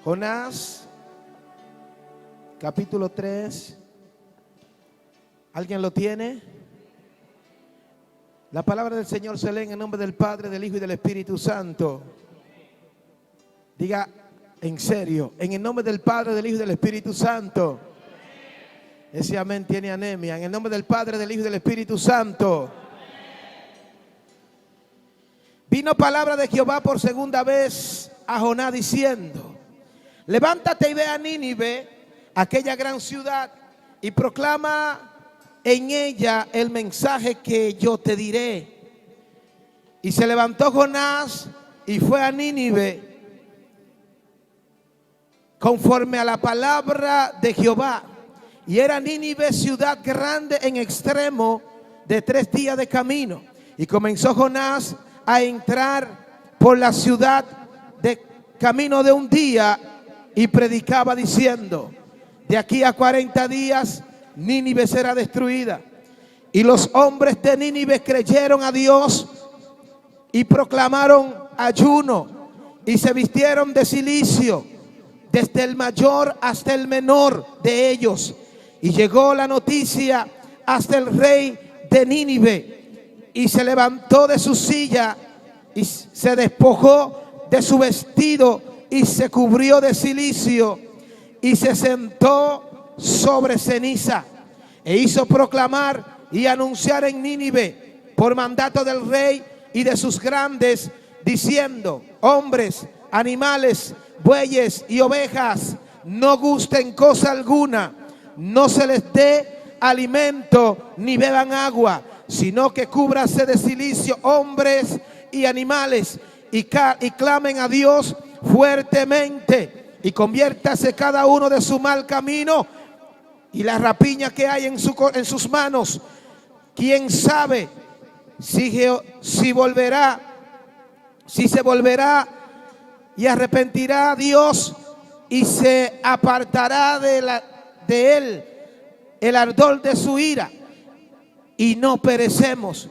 Jonás, capítulo 3. ¿Alguien lo tiene? La palabra del Señor se lee en el nombre del Padre, del Hijo y del Espíritu Santo. Diga en serio, en el nombre del Padre, del Hijo y del Espíritu Santo. Ese amén tiene anemia. En el nombre del Padre, del Hijo y del Espíritu Santo. Vino palabra de Jehová por segunda vez a Jonás diciendo: levántate y ve a Nínive, aquella gran ciudad, y proclama en ella el mensaje que yo te diré. Y se levantó Jonás y fue a Nínive conforme a la palabra de Jehová. Y era Nínive ciudad grande en extremo, de 3 días de camino. Y comenzó Jonás a entrar por la ciudad de camino de 1 día y predicaba diciendo: de aquí a 40 días Nínive será destruida. Y los hombres de Nínive creyeron a Dios y proclamaron ayuno y se vistieron de cilicio, desde el mayor hasta el menor de ellos. Y llegó la noticia hasta el rey de Nínive, y se levantó de su silla y se despojó de su vestido y se cubrió de cilicio y se sentó sobre ceniza, e hizo proclamar y anunciar en Nínive por mandato del rey y de sus grandes, diciendo: hombres, animales, bueyes y ovejas, no gusten cosa alguna, no se les dé alimento ni beban agua, sino que cúbrase de cilicio hombres y animales, y clamen a Dios fuertemente, y conviértase cada uno de su mal camino y la rapiña que hay en sus manos. Quién sabe si se volverá y arrepentirá a Dios y se apartará de él el ardor de su ira, y no perecemos.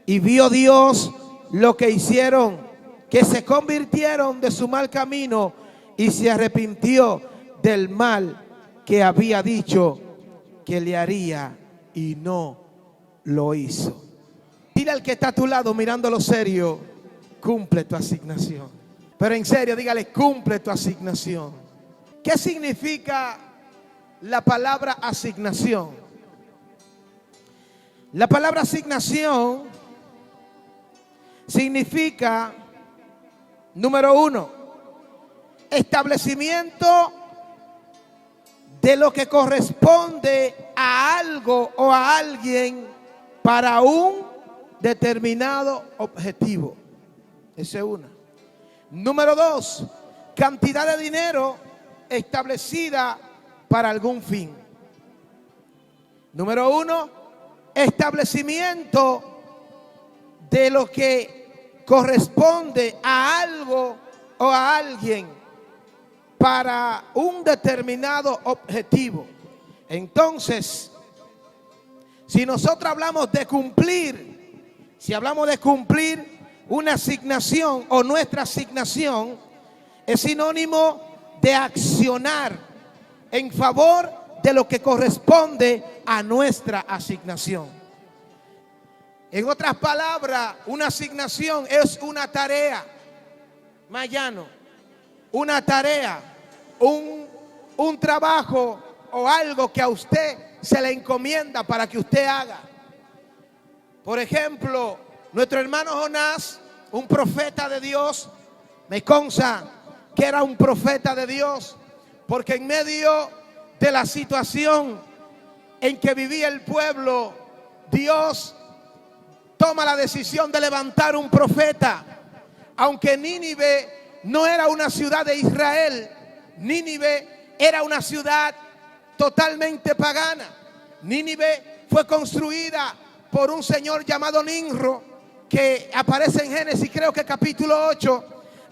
Y vio Dios lo que hicieron, que se convirtieron de su mal camino, y se arrepintió del mal que había dicho que le haría, y no lo hizo. Dile al que está a tu lado mirándolo serio: cumple tu asignación. Pero en serio, dígale: cumple tu asignación. ¿Qué significa la palabra asignación? La palabra asignación significa, número 1, establecimiento de lo que corresponde a algo o a alguien para un determinado objetivo. Esa es una. Número 2, cantidad de dinero establecida para algún fin. Número 1, establecimiento de lo que corresponde a algo o a alguien para un determinado objetivo. Entonces, si nosotros hablamos de cumplir, si hablamos de cumplir una asignación o nuestra asignación, es sinónimo de accionar en favor de lo que corresponde a nuestra asignación. En otras palabras, una asignación es una tarea, más llano, una tarea, un trabajo o algo que a usted se le encomienda para que usted haga. Por ejemplo, nuestro hermano Jonás, un profeta de Dios, me consta que era un profeta de Dios, porque en medio de la situación en que vivía el pueblo, Dios toma la decisión de levantar un profeta. Aunque Nínive no era una ciudad de Israel, Nínive era una ciudad totalmente pagana. Nínive fue construida por un señor llamado Nimrod, que aparece en Génesis, creo que capítulo 8,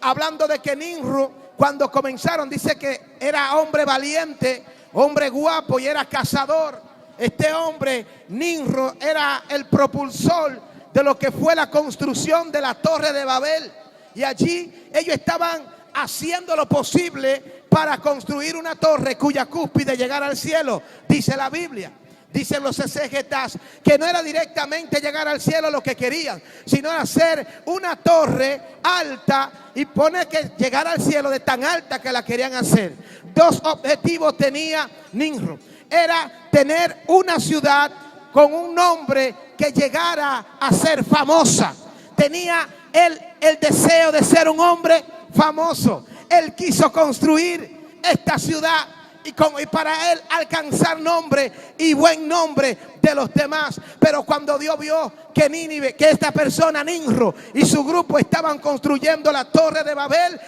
hablando de que Nimrod, cuando comenzaron, dice que era hombre valiente, hombre guapo y era cazador. Este hombre, Nimrod, era el propulsor de lo que fue la construcción de la Torre de Babel. Y allí ellos estaban haciendo lo posible para construir una torre cuya cúspide llegara al cielo, dice la Biblia. Dicen los exégetas que no era directamente llegar al cielo lo que querían, sino hacer una torre alta y poner que llegar al cielo de tan alta que la querían hacer. Dos objetivos tenía Nimrod. Era tener una ciudad con un nombre que llegara a ser famosa. Tenía el deseo de ser un hombre famoso. Él quiso construir esta ciudad y para él alcanzar nombre y buen nombre de los demás. Pero cuando Dios vio que Nínive, que esta persona Nimrod y su grupo estaban construyendo la torre de Babel,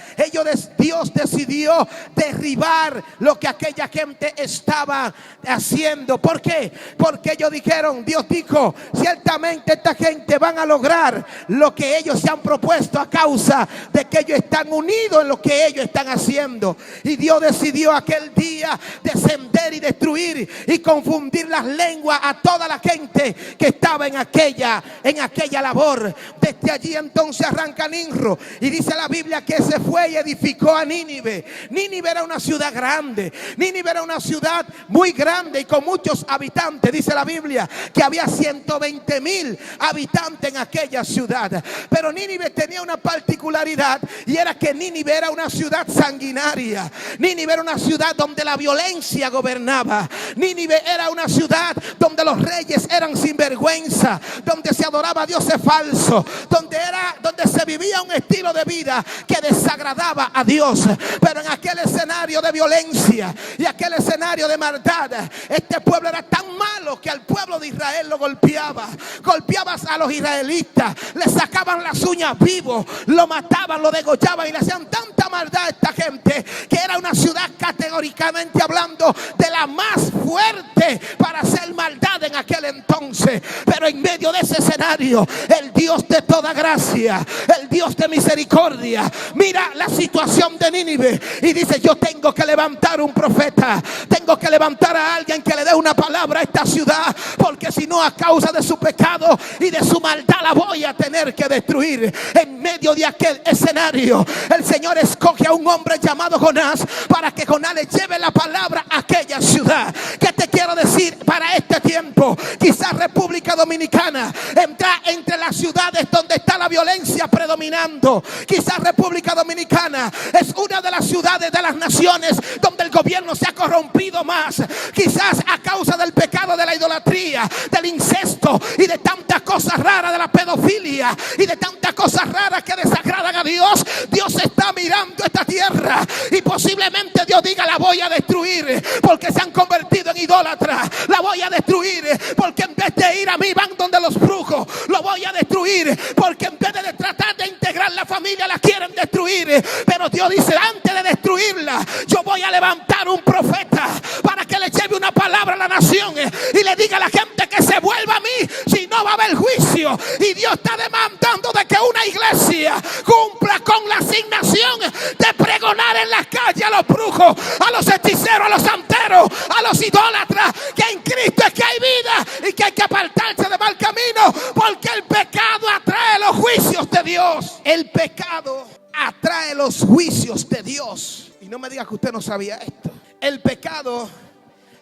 Dios decidió derribar lo que aquella gente estaba haciendo. ¿Por qué? Porque ellos dijeron, Dios dijo, ciertamente esta gente van a lograr lo que ellos se han propuesto a causa de que ellos están unidos en lo que ellos están haciendo. Y Dios decidió aquel día descender y destruir y confundir las lenguas a toda la gente que estaba en aquella labor. Desde allí entonces arranca Nimrod y dice la Biblia que se fue y edificó a Nínive. Nínive era una ciudad grande, Nínive era una ciudad muy grande y con muchos habitantes. Dice la Biblia que había 120,000 habitantes en aquella ciudad. Pero Nínive tenía una particularidad, y era que Nínive era una ciudad sanguinaria. Nínive era una ciudad donde la violencia gobernaba. Nínive era una ciudad donde los reyes eran sinvergüenza, donde se adoraba a dioses falsos, donde se vivía un estilo de vida que desagradaba a Dios. Pero en aquel escenario de violencia y aquel escenario de maldad, este pueblo era tan malo que al pueblo de Israel lo golpeaba. Golpeaban a los israelitas, le sacaban las uñas vivos, lo mataban, lo degollaban y le hacían tanta maldad a esta gente que era una ciudad categóricamente hablando de la más fuerte para hacer maldad en aquel entonces. Pero en medio de ese escenario, el Dios de toda gracia, el Dios de misericordia, mira la situación de Nínive y dice: yo tengo que levantar un profeta, tengo que levantar a alguien que le dé una palabra a esta ciudad, porque si no, a causa de su pecado y de su maldad la voy a tener que destruir. En medio de aquel escenario, el Señor escoge a un hombre llamado Jonás para que Jonás le lleve la palabra a aquella ciudad. ¿Qué te quiero decir para este tiempo? Quizás República Dominicana entra entre las ciudades donde está la violencia predominando. Quizás República Dominicana es una de las ciudades de las naciones donde el gobierno se ha corrompido más. Quizás a causa del pecado de la idolatría, del incesto y de tantas cosas raras, de la pedofilia y de tantas cosas raras que desagradan a Dios. Dios está mirando esta tierra y posiblemente Dios diga: la voy a destruir porque se han convertido en idólatras. La voy a destruir porque en vez de ir a mí van donde los brujos. Lo voy a destruir porque en vez de tratar de integrar la familia la quieren destruir. Pero Dios dice: antes de destruirla, yo voy a levantar un profeta para que le lleve una palabra a la nación y le diga a la gente que se vuelva a mí, si no va a haber juicio. Y Dios está demandando de que una iglesia cumpla con la asignación de pregonar en las calles a los brujos, a los hechiceros, a los santeros, a los idólatras, que en Cristo es que hay vida y que hay que apartarse de mal camino, porque el pecado atrae los juicios de Dios. El pecado atrae los juicios de Dios. Y no me diga que usted no sabía esto. El pecado,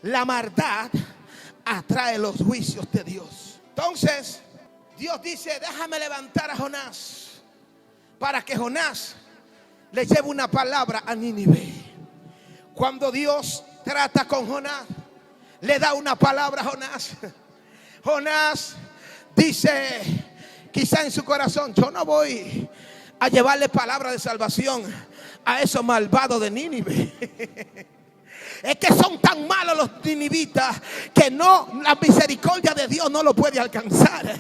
la maldad, atrae los juicios de Dios. Entonces Dios dice: déjame levantar a Jonás para que Jonás le lleve una palabra a Nínive. Cuando Dios trata con Jonás, le da una palabra a Jonás. Jonás dice, quizá en su corazón: yo no voy a llevarle palabra de salvación a esos malvados de Nínive. Es que son tan malos los ninivitas que la misericordia de Dios no lo puede alcanzar.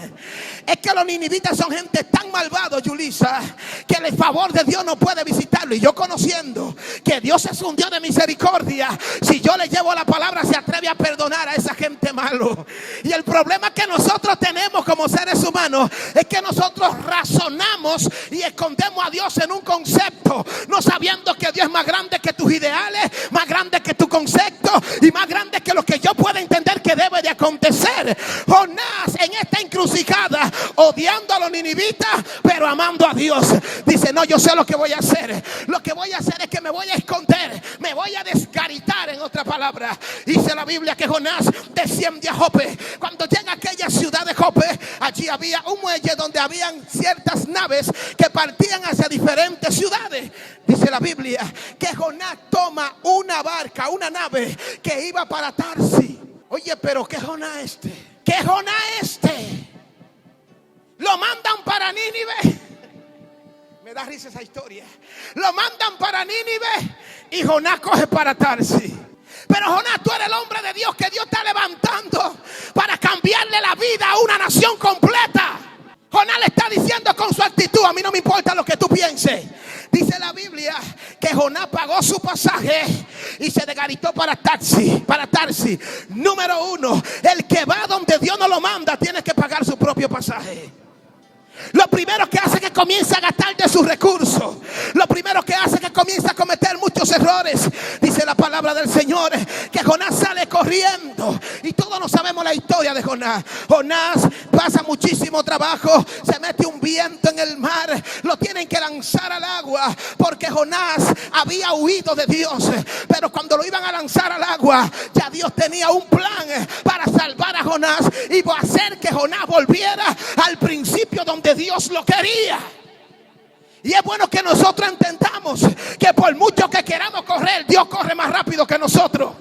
Es que los ninivitas son gente tan malvados, Yulisa, que el favor de Dios no puede visitarlo. Y yo, conociendo que Dios es un Dios de misericordia, si yo le llevo la palabra, se atreve a perdonar a esa gente malo. Y el problema que nosotros tenemos como seres humanos es que nosotros razonamos y escondemos a Dios en un concepto, no sabiendo que Dios es más grande que tus ideales, más grande que tu concepto y más grande que lo que yo pueda entender que debe de acontecer. Jonás en esta encrucijada, odiando a los ninivitas, pero amando a Dios, dice: no, yo sé lo que voy a hacer. Lo que voy a hacer es que me voy a esconder, me voy a desgaritar, en otra palabra. Dice la Biblia que Jonás desciende a Jope. Cuando llega a aquella ciudad de Jope, allí había un muelle donde habían ciertas naves que partían hacia diferentes ciudades. Dice la Biblia que Jonás toma una barca, una nave que iba para Tarsis. Oye, pero ¿qué Jonás este? ¿Qué Jonás este? Lo mandan para Nínive. Me da risa esa historia. Lo mandan para Nínive y Jonás coge para Tarsis. Pero Jonás, tú eres el hombre de Dios que Dios está levantando para cambiarle la vida a una nación completa. Jonás le está diciendo con su actitud: a mí no me importa lo que tú pienses. Dice la Biblia que Jonás pagó su pasaje y se desgaritó para Tarsis. Número uno, el que va donde Dios no lo manda tiene que pagar su propio pasaje. Lo primero que hace es que comienza a gastar de sus recursos. Lo primero que hace es que comienza a cometer muchos errores. Dice la palabra del Señor que Jonás sale corriendo. Y todos no sabemos la historia de Jonás. Jonás pasa muchísimo trabajo. Se mete un viento en el mar. Lo tienen que lanzar al agua porque Jonás había huido de Dios. Pero cuando lo iban a lanzar al agua, ya Dios tenía un plan para salvar a Jonás y va a hacer que Jonás volviera al principio donde Dios lo quería. Y es bueno que nosotros entendamos que por mucho que queramos correr, Dios corre más rápido que nosotros.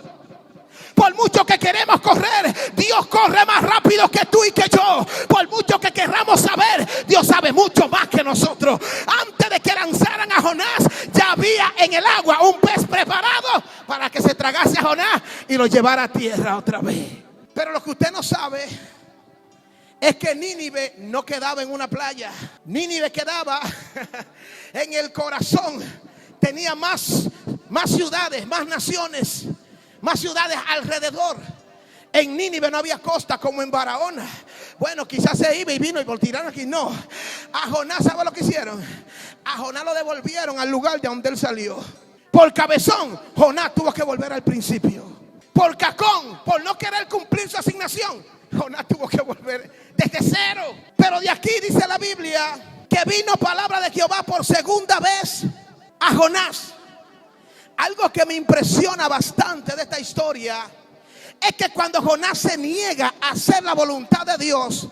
Por mucho que queremos correr, Dios corre más rápido que tú y que yo. Por mucho que queramos saber, Dios sabe mucho más que nosotros. Antes de que lanzaran a Jonás, ya había en el agua un pez preparado para que se tragase a Jonás y lo llevara a tierra otra vez. Pero lo que usted no sabe es que Nínive no quedaba en una playa. Nínive quedaba en el corazón. Tenía más ciudades, más naciones, más ciudades alrededor. En Nínive no había costa como en Barahona. Bueno, quizás se iba y vino y por tirar aquí. No. A Jonás, ¿sabe lo que hicieron? A Jonás lo devolvieron al lugar de donde él salió. Por cabezón, Jonás tuvo que volver al principio. Por cacón, por no querer cumplir su asignación, Jonás tuvo que volver desde cero. Pero de aquí dice la Biblia que vino palabra de Jehová por segunda vez a Jonás. Algo que me impresiona bastante de esta historia es que cuando Jonás se niega a hacer la voluntad de Dios,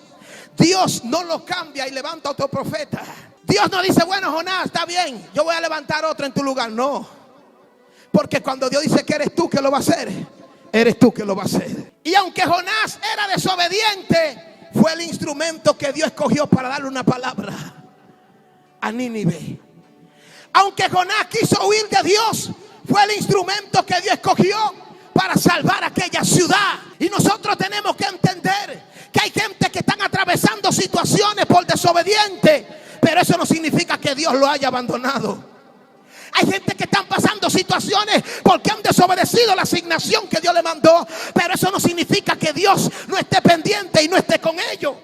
Dios no lo cambia y levanta otro profeta. Dios no dice: bueno, Jonás, está bien, yo voy a levantar otro en tu lugar. No, porque cuando Dios dice que eres tú que lo va a hacer, eres tú que lo va a hacer. Y aunque Jonás era desobediente, fue el instrumento que Dios escogió para darle una palabra a Nínive. Aunque Jonás quiso huir de Dios, fue el instrumento que Dios escogió para salvar aquella ciudad. Y nosotros tenemos que entender que hay gente que están atravesando situaciones por desobediente, pero eso no significa que Dios lo haya abandonado. Hay gente que están pasando situaciones porque han desobedecido la asignación que Dios le mandó, pero eso no significa que Dios no esté pendiente y no esté con ellos.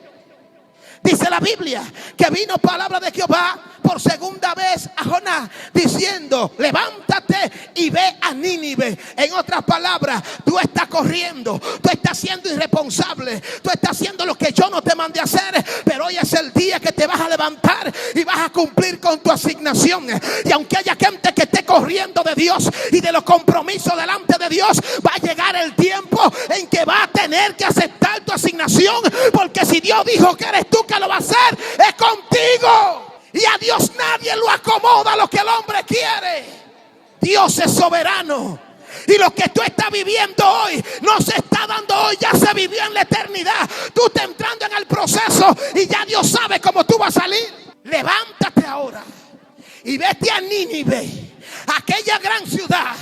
Dice la Biblia que vino palabra de Jehová por segunda vez a Jonás diciendo: levántate y ve a Nínive. En otras palabras, tú estás corriendo, tú estás siendo irresponsable, tú estás haciendo lo que yo no te mandé a hacer, pero hoy es el día que te vas a levantar y vas a cumplir con tu asignación. Y aunque haya gente que esté corriendo de Dios y de los compromisos delante de Dios, va a llegar el tiempo en que va a tener que aceptar tu asignación, porque si Dios dijo que eres tú que lo va a hacer, es contigo. Y a Dios nadie lo acomoda lo que el hombre quiere. Dios es soberano. Y lo que tú estás viviendo hoy no se está dando hoy, ya se vivió en la eternidad. Tú estás entrando en el proceso y ya Dios sabe cómo tú vas a salir. Levántate ahora y vete a Nínive, aquella gran ciudad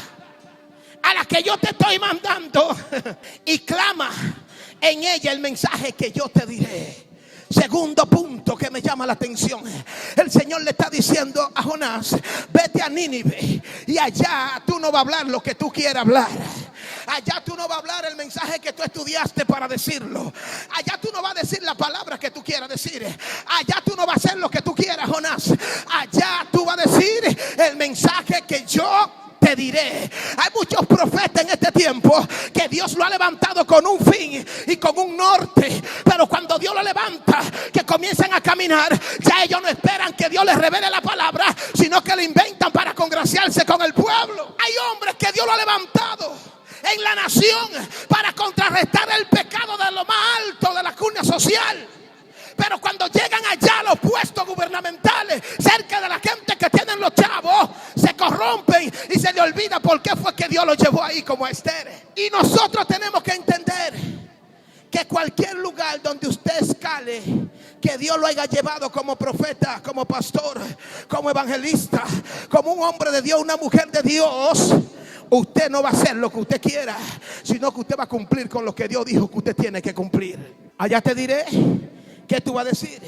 a la que yo te estoy mandando, y clama en ella el mensaje que yo te diré. Segundo punto que me llama la atención: el Señor le está diciendo a Jonás: vete a Nínive, y allá tú no vas a hablar lo que tú quieras hablar. Allá tú no vas a hablar el mensaje que tú estudiaste para decirlo. Allá tú no vas a decir la palabra que tú quieras decir. Allá tú no vas a hacer lo que tú quieras, Jonás. Allá tú vas a decir el mensaje que yo te diré. Hay muchos profetas en este tiempo que Dios lo ha levantado con un fin y con un norte. Pero cuando Dios lo levanta, que comienzan a caminar, ya ellos no esperan que Dios les revele la palabra, sino que lo inventan para congraciarse con el pueblo. Hay hombres que Dios lo ha levantado en la nación para contrarrestar el pecado de lo más alto de la cuna social. Pero cuando llegan allá a los puestos gubernamentales, cerca de la gente que tienen los chavos, se corrompen y se le olvida por qué fue que Dios los llevó ahí, como a Esther. Y nosotros tenemos que entender que cualquier lugar donde usted escale, que Dios lo haya llevado como profeta, como pastor, como evangelista, como un hombre de Dios, una mujer de Dios, usted no va a hacer lo que usted quiera, sino que usted va a cumplir con lo que Dios dijo que usted tiene que cumplir. Allá te diré. ¿Qué tú vas a decir?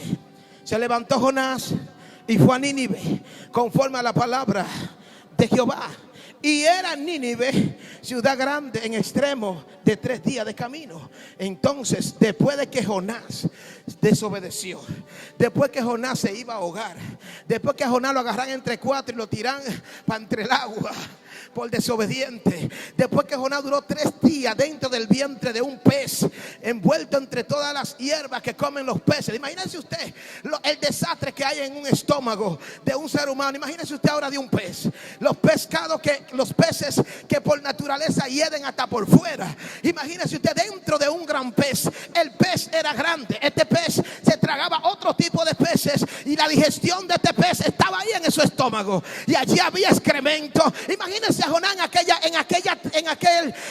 Se levantó Jonás y fue a Nínive conforme a la palabra de Jehová. Y era Nínive ciudad grande en extremo de 3 días de camino. Entonces, después de que Jonás desobedeció, después que Jonás se iba a ahogar, después que a Jonás lo agarran entre 4 y lo tiran para entre el agua por desobediente, después que Jonás duró 3 días dentro del vientre de un pez, envuelto entre todas las hierbas que comen los peces. Imagínense usted el desastre que hay en un estómago de un ser humano. Imagínense usted ahora de un pez. Los peces que por naturaleza hieden hasta por fuera. Imagínense usted dentro de un gran pez. El pez era grande. Este pez se tragaba otro tipo de peces y la digestión de este pez estaba ahí en su estómago. Y allí había excremento. Imagínense a Jonás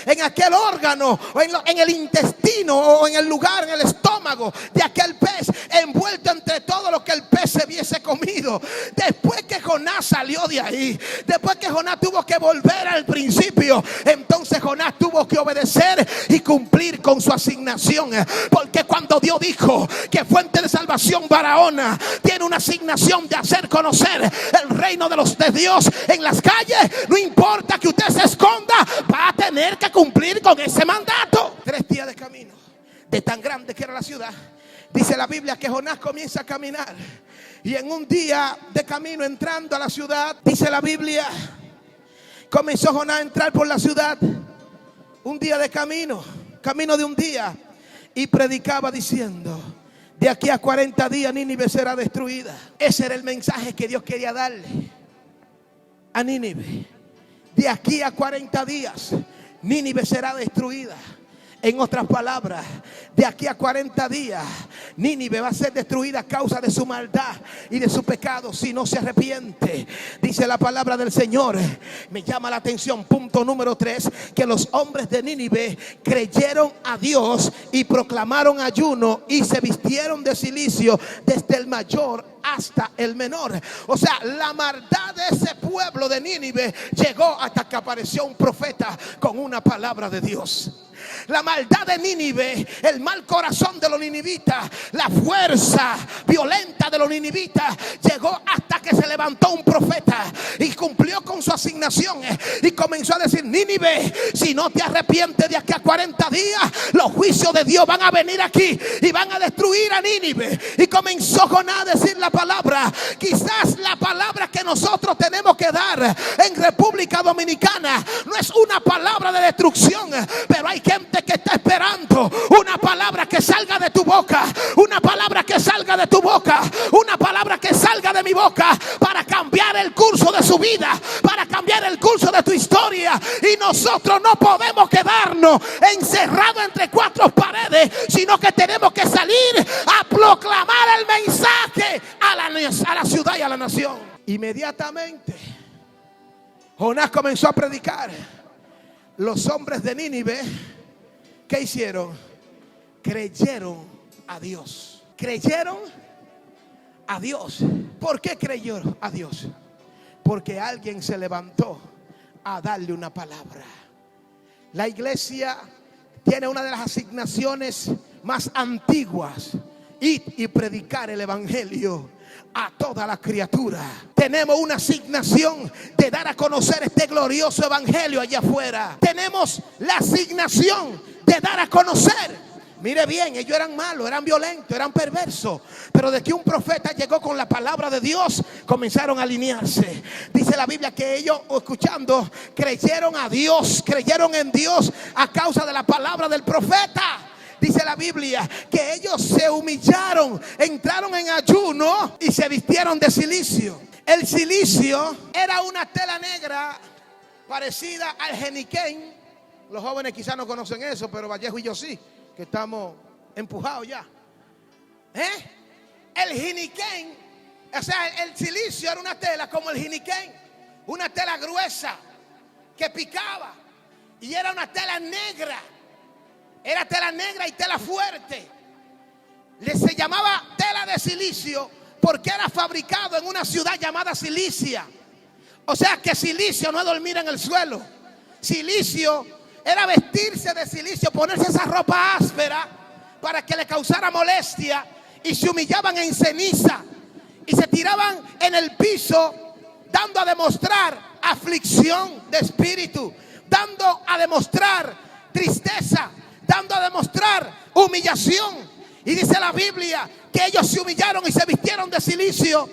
en aquel órgano, o en el intestino, o en el lugar, en el estómago de aquel pez, envuelto entre todo lo que el pez se hubiese comido. Después que Jonás salió de ahí, después que Jonás tuvo que volver al principio, entonces Jonás tuvo que obedecer y cumplir con su asignación. Porque cuando Dios dijo que Fuente de Salvación Barahona tiene una asignación de hacer conocer el reino de Dios en las calles, no importa que usted se esconda, va a tener que cumplir con ese mandato. 3 días de camino, de tan grande que era la ciudad. Dice la Biblia que Jonás comienza a caminar, y en un día de camino entrando a la ciudad, dice la Biblia, comenzó Jonás a entrar por la ciudad. Un día de camino de un día, y predicaba diciendo: de aquí a 40 días Nínive será destruida. Ese era el mensaje que Dios quería darle a Nínive. De aquí a 40 días Nínive será destruida. En otras palabras, de aquí a 40 días Nínive va a ser destruida a causa de su maldad y de su pecado si no se arrepiente. Dice la palabra del Señor. Me llama la atención, punto número 3, que los hombres de Nínive creyeron a Dios y proclamaron ayuno y se vistieron de cilicio desde el mayor hasta el menor. O sea, la maldad de ese pueblo de Nínive llegó hasta que apareció un profeta con una palabra de Dios. La maldad de Nínive, el mal corazón de los ninivitas, la fuerza violenta de los ninivitas llegó hasta que se levantó un profeta y cumplió con su asignación y comenzó a decir: Nínive, si no te arrepientes de aquí a 40 días, los juicios de Dios van a venir aquí y van a destruir a Nínive. Y comenzó Jonás a decir la palabra. Quizás la palabra que nosotros tenemos que dar en República Dominicana no es una palabra de destrucción, pero hay gente que está esperando una palabra que salga de tu boca, una palabra que salga de tu boca, una palabra que salga de mi boca para cambiar el curso de su vida, para cambiar el curso de tu historia. Y nosotros no podemos quedarnos encerrados entre 4 paredes, sino que tenemos que salir a proclamar el mensaje a la ciudad y a la nación. Inmediatamente Jonás comenzó a predicar. Los hombres de Nínive, ¿qué hicieron? Creyeron a Dios. Creyeron a Dios. ¿Por qué creyeron a Dios? Porque alguien se levantó a darle una palabra. La iglesia tiene una de las asignaciones más antiguas: ir y predicar el evangelio a toda la criatura. Tenemos una asignación de dar a conocer este glorioso evangelio allá afuera. Tenemos la asignación de dar a conocer Mire bien, ellos eran malos, eran violentos, eran perversos. Pero de que un profeta llegó con la palabra de Dios, comenzaron a alinearse. Dice la Biblia que ellos, escuchando, creyeron a Dios, creyeron en Dios a causa de la palabra del profeta. Dice la Biblia que ellos se humillaron, entraron en ayuno y se vistieron de cilicio. El cilicio era una tela negra parecida al geniquén. Los jóvenes quizás no conocen eso, pero Vallejo y yo sí, que estamos empujados ya. El geniquén, o sea, el cilicio era una tela como el geniquén, una tela gruesa que picaba, y era una tela negra. Era tela negra y tela fuerte. Se llamaba tela de cilicio porque era fabricado en una ciudad llamada Cilicia. O sea que cilicio no es dormir en el suelo. Cilicio era vestirse de cilicio, ponerse esa ropa áspera para que le causara molestia, y se humillaban en ceniza y se tiraban en el piso, dando a demostrar aflicción de espíritu, dando a demostrar tristeza, dando a demostrar humillación. Y dice la Biblia que ellos se humillaron y se vistieron de cilicio,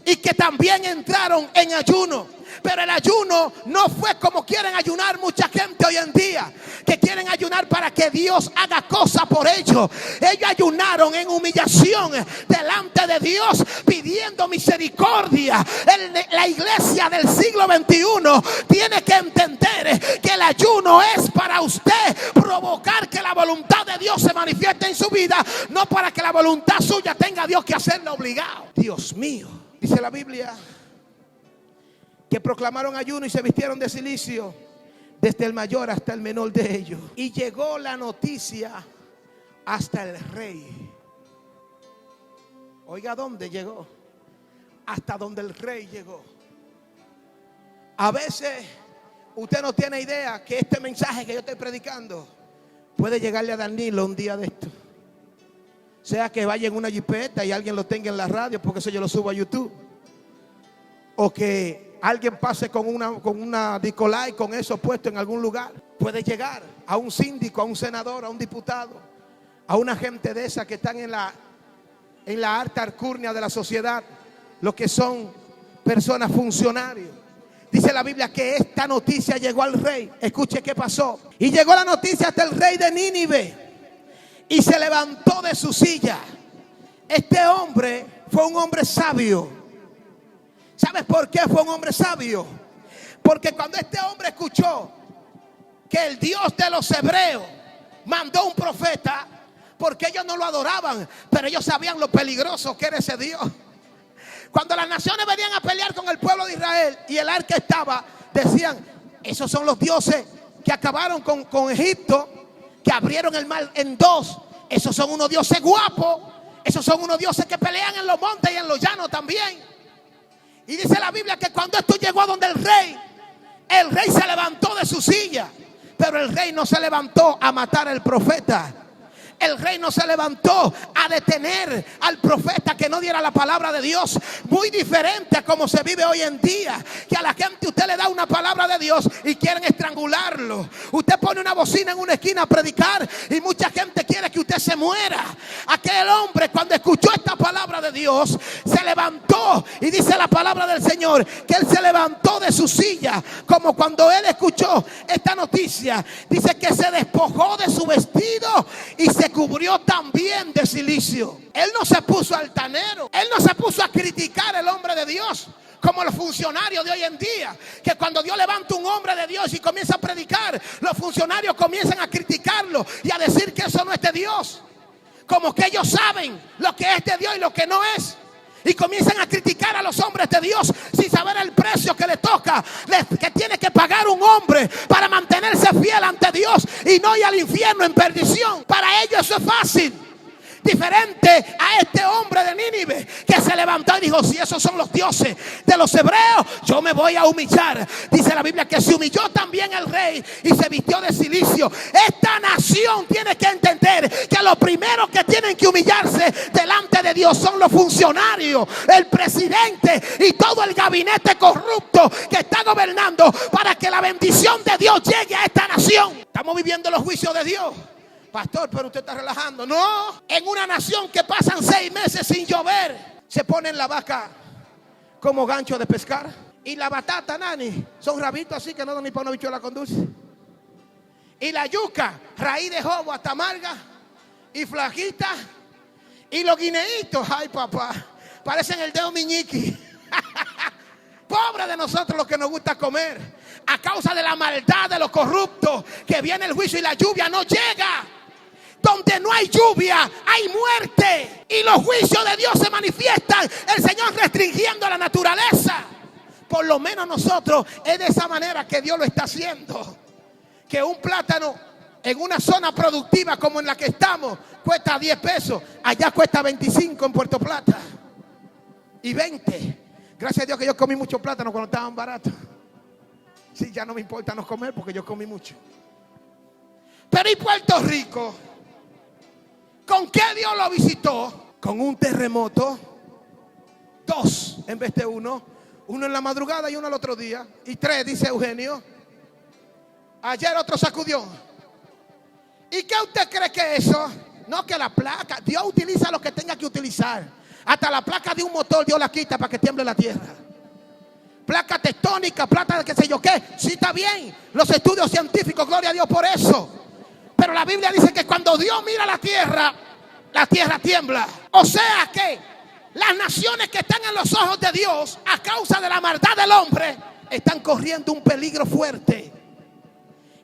y que también entraron en ayuno. Pero el ayuno no fue como quieren ayunar mucha gente hoy en día, que quieren ayunar para que Dios haga cosas por ellos. Ellos ayunaron en humillación delante de Dios, pidiendo misericordia. La iglesia del siglo XXI tiene que entender que el ayuno es para usted provocar que la voluntad de Dios se manifieste en su vida, no para que la voluntad suya tenga a Dios que hacerlo obligado. Dios mío, dice la Biblia que proclamaron ayuno y se vistieron de cilicio, desde el mayor hasta el menor de ellos. Y llegó la noticia hasta el rey. Oiga, ¿dónde llegó? Hasta donde el rey llegó. A veces usted no tiene idea que este mensaje que yo estoy predicando puede llegarle a Danilo un día de esto. Sea que vaya en una jipeta y alguien lo tenga en la radio, porque eso yo lo subo a YouTube. O que alguien pase con una Nicolai con eso puesto en algún lugar. Puede llegar a un síndico, a un senador, a un diputado, a una gente de esa que están en la alta alcurnia de la sociedad, los que son personas funcionarios. Dice la Biblia que esta noticia llegó al rey. Escuche qué pasó. Y llegó la noticia hasta el rey de Nínive, y se levantó de su silla. Este hombre fue un hombre sabio. ¿Sabes por qué fue un hombre sabio? Porque cuando este hombre escuchó que el Dios de los hebreos mandó un profeta, porque ellos no lo adoraban, pero ellos sabían lo peligroso que era ese Dios. Cuando las naciones venían a pelear con el pueblo de Israel y el arca estaba, decían: esos son los dioses que acabaron con Egipto, que abrieron el mar en dos. Esos son unos dioses guapos. Esos son unos dioses que pelean en los montes y en los llanos también. Y dice la Biblia que cuando esto llegó a donde el rey se levantó de su silla. Pero el rey no se levantó a matar al profeta. El rey no se levantó a detener al profeta que no diera la palabra de Dios. Muy diferente a como se vive hoy en día, que a la gente usted le da una palabra de Dios y quieren estrangularlo. Usted pone una bocina en una esquina a predicar y mucha gente quiere que usted se muera. Aquel hombre, cuando escuchó esta palabra de Dios, se levantó, y dice la palabra del Señor que él se levantó de su silla, como cuando él escuchó esta noticia. Dice que se despojó de su vestido y se cubrió también de cilicio. Él no se puso altanero. Él no se puso a criticar al hombre de Dios, como los funcionarios de hoy en día, que cuando Dios levanta un hombre de Dios y comienza a predicar, los funcionarios comienzan a criticarlo y a decir que eso no es de Dios, como que ellos saben lo que es de Dios y lo que no es. Y comienzan a criticar a los hombres de Dios sin saber el precio que le toca, que tiene que pagar un hombre para mantenerse fiel ante Dios y no ir al infierno en perdición. Para ellos eso es fácil. Diferente a este hombre de Nínive, que se levantó y dijo: si esos son los dioses de los hebreos, yo me voy a humillar. Dice la Biblia que se humilló también el rey y se vistió de cilicio. Esta nación tiene que entender que los primeros que tienen que humillarse delante de Dios son los funcionarios, el presidente y todo el gabinete corrupto que está gobernando, para que la bendición de Dios llegue a esta nación. Estamos viviendo los juicios de Dios. Pastor, pero usted está relajando. No, en una nación que pasan 6 meses sin llover, se ponen la vaca como gancho de pescar. Y la batata, nani, son rabitos así que no dan ni para una bichuela con dulce. Y la yuca, raíz de jobo hasta amarga y flajita. Y los guineitos, ay papá, parecen el dedo miñiqui. Pobre de nosotros los que nos gusta comer, a causa de la maldad de los corruptos, que viene el juicio y la lluvia no llega. Donde no hay lluvia, hay muerte. Y los juicios de Dios se manifiestan. El Señor restringiendo la naturaleza. Por lo menos nosotros es de esa manera que Dios lo está haciendo. Que un plátano en una zona productiva como en la que estamos cuesta 10 pesos. Allá cuesta 25 en Puerto Plata. Y 20. Gracias a Dios que yo comí mucho plátano cuando estaban baratos. Sí, ya no me importa no comer porque yo comí mucho. Pero ¿y Puerto Rico? ¿Con qué Dios lo visitó? Con un terremoto. 2 en vez de 1. 1 en la madrugada y 1 al otro día. Y 3, dice Eugenio. Ayer otro sacudió. ¿Y qué usted cree que eso? No, que la placa. Dios utiliza lo que tenga que utilizar. Hasta la placa de un motor Dios la quita para que tiemble la tierra. Placa tectónica, placa de qué sé yo qué. Sí, está bien. Los estudios científicos, gloria a Dios por eso. Pero la Biblia dice que cuando Dios mira la tierra tiembla. O sea que las naciones que están en los ojos de Dios, a causa de la maldad del hombre, están corriendo un peligro fuerte.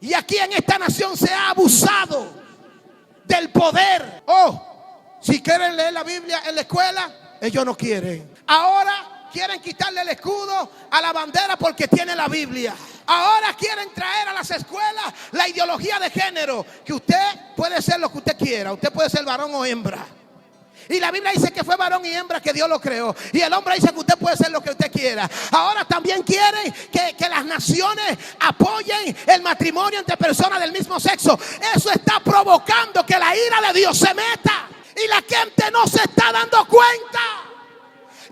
Y aquí en esta nación se ha abusado del poder. Si quieren leer la Biblia en la escuela, ellos no quieren. Ahora quieren quitarle el escudo a la bandera porque tiene la Biblia. Ahora quieren traer a las escuelas la ideología de género. Que usted puede ser lo que usted quiera. Usted puede ser varón o hembra. Y la Biblia dice que fue varón y hembra que Dios lo creó. Y el hombre dice que usted puede ser lo que usted quiera. Ahora también quieren que las naciones apoyen el matrimonio entre personas del mismo sexo. Eso está provocando que la ira de Dios se meta. Y la gente no se está dando cuenta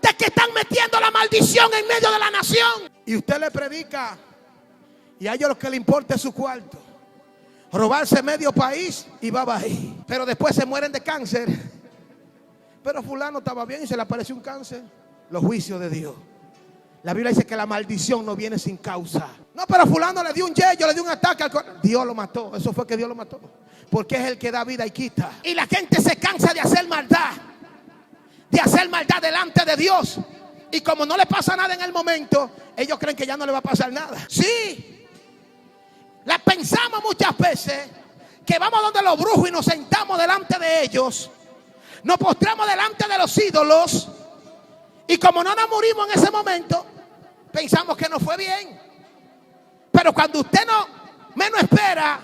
de que están metiendo la maldición en medio de la nación. Y usted le predica y a ellos lo que le importa es su cuarto. Robarse medio país y va ahí. Pero después se mueren de cáncer. Pero fulano estaba bien y se le apareció un cáncer. Los juicios de Dios. La Biblia dice que la maldición no viene sin causa. No, pero fulano le dio un yello, le dio un ataque al corazón. Dios lo mató, eso fue que Dios lo mató. Porque es el que da vida y quita. Y la gente se cansa de hacer maldad. De hacer maldad delante de Dios. Y como no le pasa nada en el momento, ellos creen que ya no le va a pasar nada. Sí. La pensamos muchas veces que vamos donde los brujos y nos sentamos delante de ellos. Nos postramos delante de los ídolos. Y como no nos morimos en ese momento, pensamos que nos fue bien. Pero cuando usted no menos espera,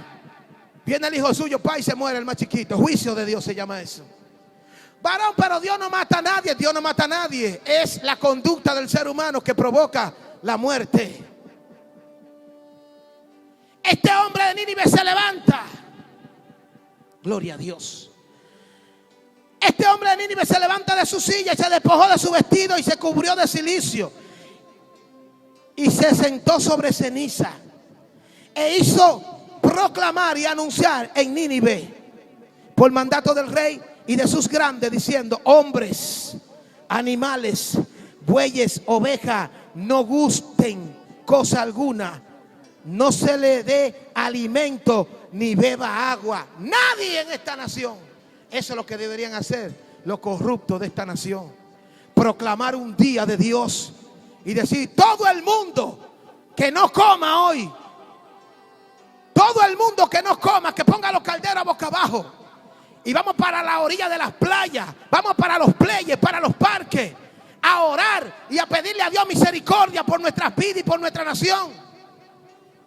viene el hijo suyo, pa, y se muere el más chiquito. Juicio de Dios se llama eso. Varón, pero Dios no mata a nadie. Dios no mata a nadie. Es la conducta del ser humano que provoca la muerte. Este hombre de Nínive se levanta. Gloria a Dios. Este hombre de Nínive se levanta de su silla y se despojó de su vestido y se cubrió de cilicio. Y se sentó sobre ceniza. E hizo proclamar y anunciar en Nínive, por mandato del rey y de sus grandes, diciendo: hombres, animales, bueyes, ovejas, no gusten cosa alguna, no se le dé alimento ni beba agua. Nadie en esta nación. Eso es lo que deberían hacer los corruptos de esta nación. Proclamar un día de Dios y decir: todo el mundo que no coma hoy, todo el mundo que no coma, que ponga los calderos boca abajo. Y vamos para la orilla de las playas, vamos para los playas, para los parques, a orar y a pedirle a Dios misericordia por nuestras vidas y por nuestra nación.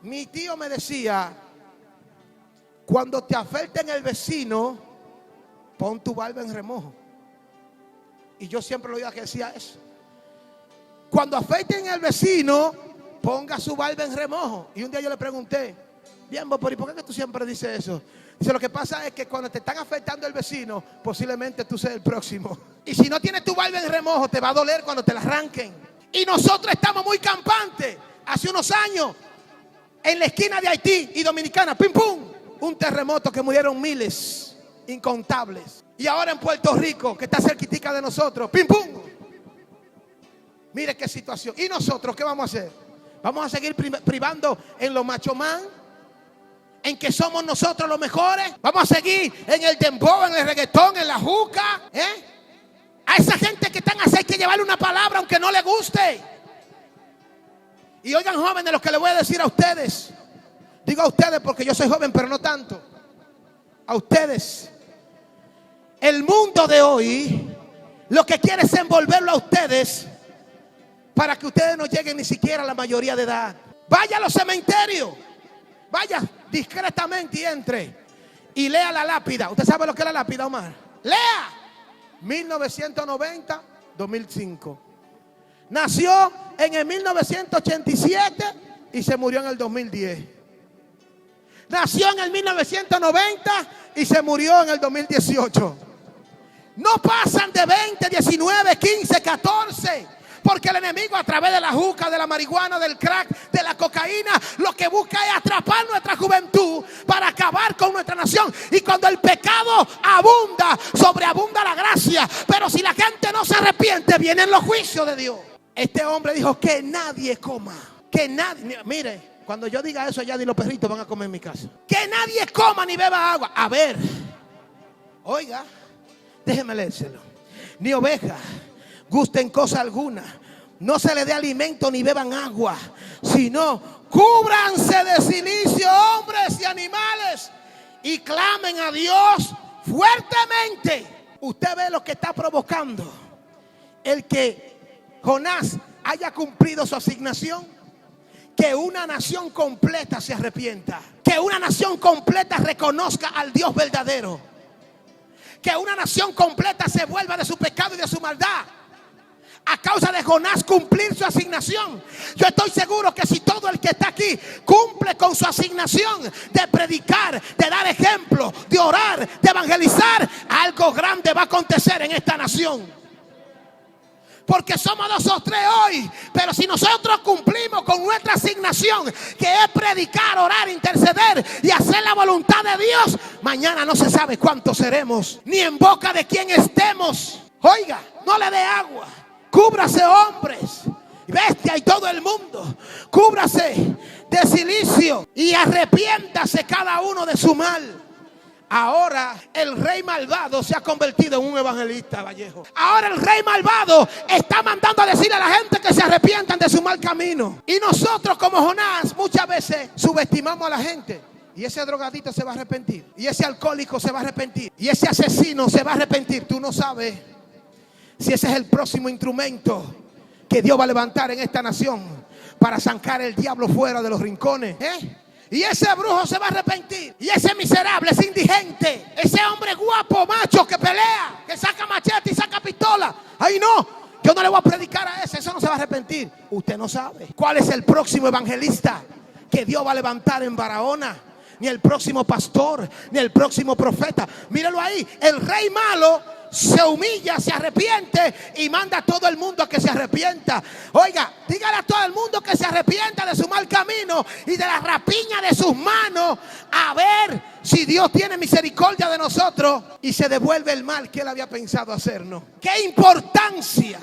Mi tío me decía: cuando te afecten el vecino, pon tu barba en remojo. Y yo siempre lo oía que decía eso. Cuando afecten al vecino, ponga su barba en remojo. Y un día yo le pregunté: bien, pero ¿y por qué tú siempre dices eso? Dice: lo que pasa es que cuando te están afectando el vecino, posiblemente tú seas el próximo. Y si no tienes tu barba en remojo, te va a doler cuando te la arranquen. Y nosotros estamos muy campantes. Hace unos años, en la esquina de Haití y Dominicana, pim pum, un terremoto que murieron miles, incontables. Y ahora en Puerto Rico, que está cerquitica de nosotros, ¡pim, pum! Mire qué situación. ¿Y nosotros qué vamos a hacer? ¿Vamos a seguir privando en los macho man? ¿En que somos nosotros los mejores? ¿Vamos a seguir en el dembow, en el reggaetón, en la juca? A esa gente que están así hay que llevarle una palabra aunque no le guste. Y oigan, jóvenes, lo que les voy a decir a ustedes. Digo a ustedes porque yo soy joven, pero no tanto. A ustedes. El mundo de hoy lo que quiere es envolverlo a ustedes para que ustedes no lleguen ni siquiera a la mayoría de edad. Vaya a los cementerios. Vaya discretamente y entre y lea la lápida. ¿Usted sabe lo que es la lápida, Omar? Lea. 1990-2005. Nació en el 1987 y se murió en el 2010. Nació en el 1990 y se murió en el 2018. No pasan de 20, 19, 15, 14. Porque el enemigo, a través de la juca, de la marihuana, del crack, de la cocaína, lo que busca es atrapar nuestra juventud para acabar con nuestra nación. Y cuando el pecado abunda, sobreabunda la gracia. Pero si la gente no se arrepiente, vienen los juicios de Dios. Este hombre dijo que nadie coma. Que nadie, mire, cuando yo diga eso, ya ni los perritos van a comer en mi casa. Que nadie coma ni beba agua. A ver, oiga, déjeme leérselo. Ni oveja gusten cosa alguna, no se le dé alimento ni beban agua, sino cúbranse de silicio hombres y animales y clamen a Dios fuertemente. Usted ve lo que está provocando el que Jonás haya cumplido su asignación. Que una nación completa se arrepienta, que una nación completa reconozca al Dios verdadero, que una nación completa se vuelva de su pecado y de su maldad. A causa de Jonás cumplir su asignación. Yo estoy seguro que si todo el que está aquí cumple con su asignación de predicar, de dar ejemplo, de orar, de evangelizar, algo grande va a acontecer en esta nación. Porque somos 2 o 3 hoy, pero si nosotros cumplimos con nuestra asignación, que es predicar, orar, interceder y hacer la voluntad de Dios, mañana no se sabe cuántos seremos, ni en boca de quién estemos. Oiga, no le dé agua. Cúbrase, hombres, bestia y todo el mundo. Cúbrase de silicio y arrepiéntase cada uno de su mal. Ahora el rey malvado se ha convertido en un evangelista, Vallejo. Ahora el rey malvado está mandando a decirle a la gente que se arrepientan de su mal camino. Y nosotros como Jonás muchas veces subestimamos a la gente. Y ese drogadito se va a arrepentir. Y ese alcohólico se va a arrepentir. Y ese asesino se va a arrepentir. Tú no sabes si ese es el próximo instrumento que Dios va a levantar en esta nación para sacar el diablo fuera de los rincones. Y ese brujo se va a arrepentir. Y ese miserable, ese indigente, ese hombre guapo, macho, que pelea, que saca machete y saca pistola. Ay, no, yo no le voy a predicar a ese. Eso no se va a arrepentir. Usted no sabe cuál es el próximo evangelista que Dios va a levantar en Barahona. Ni el próximo pastor, ni el próximo profeta. Míralo ahí, el rey malo se humilla, se arrepiente y manda a todo el mundo a que se arrepienta. Oiga, dígale a todo el mundo que se arrepienta de su mal camino y de la rapiña de sus manos, a ver si Dios tiene misericordia de nosotros y se devuelve el mal que él había pensado hacernos. Qué importancia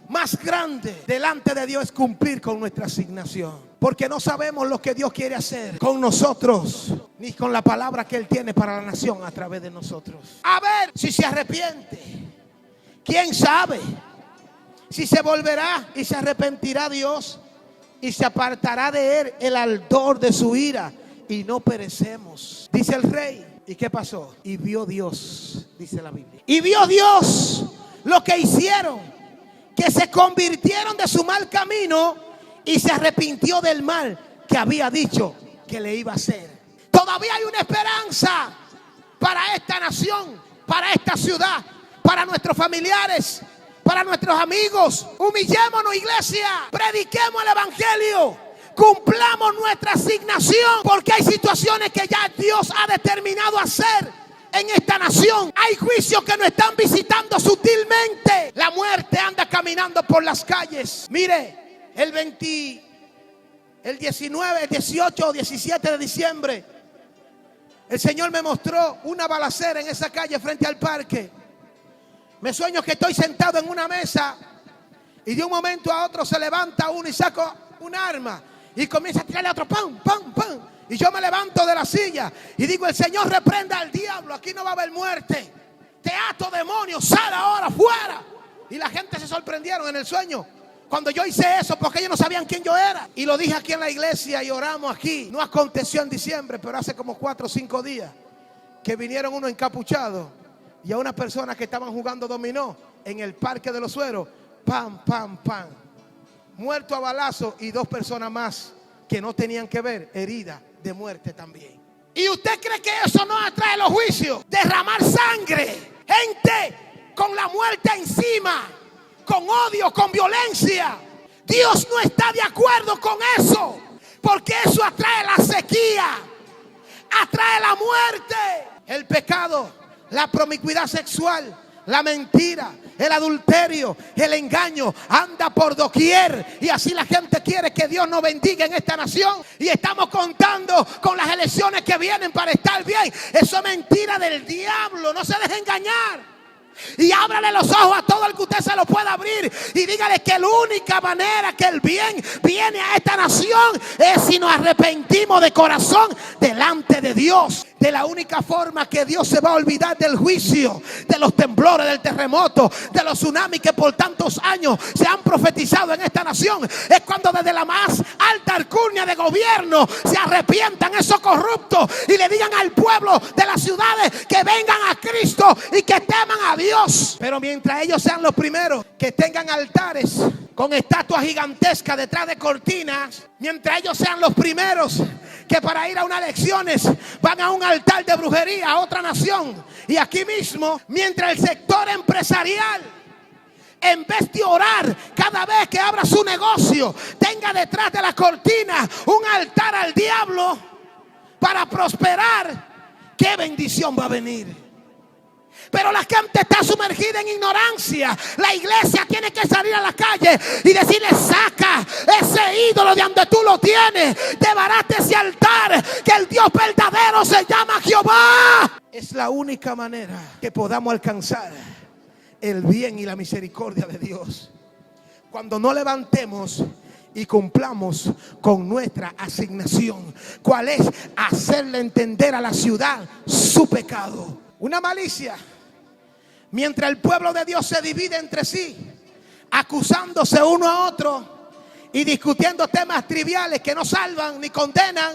más grande delante de Dios es cumplir con nuestra asignación. Porque no sabemos lo que Dios quiere hacer con nosotros, ni con la palabra que Él tiene para la nación a través de nosotros. A ver si se arrepiente. ¿Quién sabe? Si se volverá y se arrepentirá Dios y se apartará de Él el ardor de su ira y no perecemos. Dice el rey. ¿Y qué pasó? Y vio Dios, dice la Biblia. Y vio Dios lo que hicieron, que se convirtieron de su mal camino y se arrepintió del mal que había dicho que le iba a hacer. Todavía hay una esperanza para esta nación, para esta ciudad, para nuestros familiares, para nuestros amigos. Humillémonos, iglesia, prediquemos el evangelio, cumplamos nuestra asignación, porque hay situaciones que ya Dios ha determinado hacer en esta nación. Hay juicios que nos están visitando sutilmente. La muerte anda caminando por las calles. Mire, el 19, el 18 o 17 de diciembre El Señor me mostró una balacera en esa calle frente al parque. Me sueño que estoy sentado en una mesa y de un momento a otro se levanta uno y saca un arma y comienza a tirarle a otro, ¡pam, pam, pam! Y yo me levanto de la silla y digo: el Señor reprenda al diablo, aquí no va a haber muerte. Te ato, demonio, sal ahora, fuera. Y la gente se sorprendieron en el sueño cuando yo hice eso, porque ellos no sabían quién yo era. Y lo dije aquí en la iglesia y oramos aquí. No aconteció en diciembre, pero hace como 4 o 5 días que vinieron unos encapuchados y a unas personas que estaban jugando dominó en el Parque de los Sueros. Pam, pam, pam. Muerto a balazo y 2 personas más que no tenían que ver, heridas de muerte también. ¿Y usted cree que eso no atrae los juicios? Derramar sangre, gente con la muerte encima, con odio, con violencia. Dios no está de acuerdo con eso, porque eso atrae la sequía, atrae la muerte. El pecado, la promiscuidad sexual, la mentira, el adulterio, el engaño, anda por doquier. Y así la gente quiere que Dios nos bendiga en esta nación. Y estamos contando con las elecciones que vienen para estar bien. Eso es mentira del diablo. No se deje engañar. Y ábrale los ojos a todo el que usted se lo pueda abrir. Y dígale que la única manera que el bien viene a esta nación es si nos arrepentimos de corazón delante de Dios. De la única forma que Dios se va a olvidar del juicio, de los temblores, del terremoto, de los tsunamis que por tantos años se han profetizado en esta nación, es cuando desde la más alta alcurnia de gobierno se arrepientan esos corruptos y le digan al pueblo de las ciudades que vengan a Cristo y que teman a Dios. Pero mientras ellos sean los primeros que tengan altares con estatuas gigantescas detrás de cortinas, mientras ellos sean los primeros que para ir a unas elecciones van a un altar de brujería a otra nación, y aquí mismo, mientras el sector empresarial, en vez de orar cada vez que abra su negocio, tenga detrás de la cortina un altar al diablo para prosperar, ¿qué bendición va a venir? Pero la gente está sumergida en ignorancia. La iglesia tiene que salir a la calle y decirle: saca ese ídolo de donde tú lo tienes, debarate ese altar, que el Dios verdadero se llama Jehová. Es la única manera que podamos alcanzar el bien y la misericordia de Dios, cuando no levantemos y cumplamos con nuestra asignación. ¿Cuál es? Hacerle entender a la ciudad su pecado. Una malicia. Mientras el pueblo de Dios se divide entre sí, acusándose uno a otro y discutiendo temas triviales que no salvan ni condenan,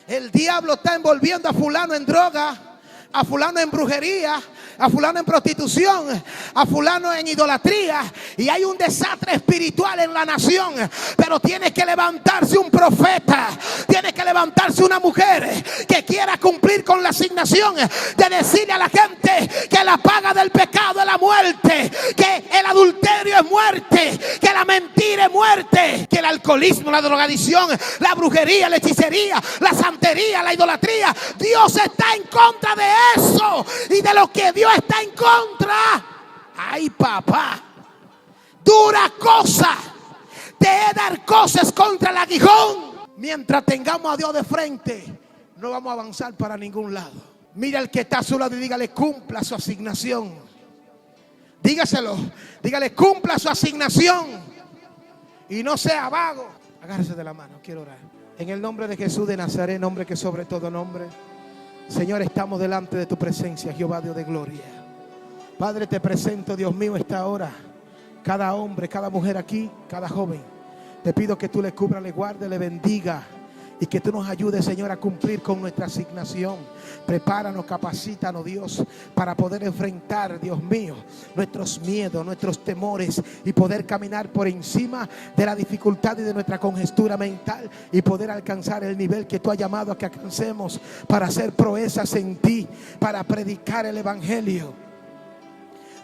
el diablo está envolviendo a fulano en droga, a fulano en brujería, a fulano en prostitución, a fulano en idolatría, y hay un desastre espiritual en la nación. Pero tiene que levantarse un profeta, tiene que levantarse una mujer que quiera cumplir con la asignación de decirle a la gente que la paga del pecado es la muerte, que el adulterio es muerte, que la mentira es muerte, que el alcoholismo, la drogadicción, la brujería, la hechicería, la santería, la idolatría, Dios está en contra de eso, y de lo que Dios está en contra, ay papá, dura cosa te he dar cosas contra el aguijón. Mientras tengamos a Dios de frente, no vamos a avanzar para ningún lado. Mira al que está a su lado y dígale: cumpla su asignación. Dígaselo, dígale: cumpla su asignación y no sea vago. Agárrese de la mano, quiero orar. En el nombre de Jesús de Nazaret, nombre que sobre todo nombre. Señor, estamos delante de tu presencia, Jehová Dios de gloria. Padre, te presento, Dios mío, esta hora, cada hombre, cada mujer aquí, cada joven. Te pido que tú le cubras, le guardes, le bendiga, y que tú nos ayudes, Señor, a cumplir con nuestra asignación. Prepáranos, capacítanos, Dios, para poder enfrentar, Dios mío, nuestros miedos, nuestros temores, y poder caminar por encima de la dificultad y de nuestra congestura mental, y poder alcanzar el nivel que tú has llamado a que alcancemos, para hacer proezas en ti, para predicar el evangelio.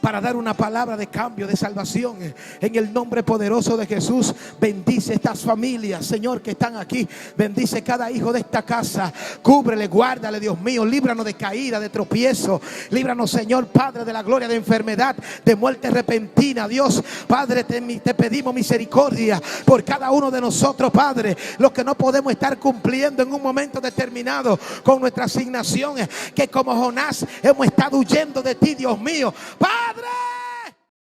para dar una palabra de cambio, de salvación. En el nombre poderoso de Jesús, bendice estas familias, Señor, que están aquí. Bendice cada hijo de esta casa. Cúbrele, guárdale, Dios mío. Líbranos de caída, de tropiezo. Líbranos, Señor, Padre de la gloria, de enfermedad, de muerte repentina. Dios, Padre, te pedimos misericordia por cada uno de nosotros, Padre. Los que no podemos estar cumpliendo en un momento determinado con nuestra asignación, que como Jonás hemos estado huyendo de ti, Dios mío. Padre,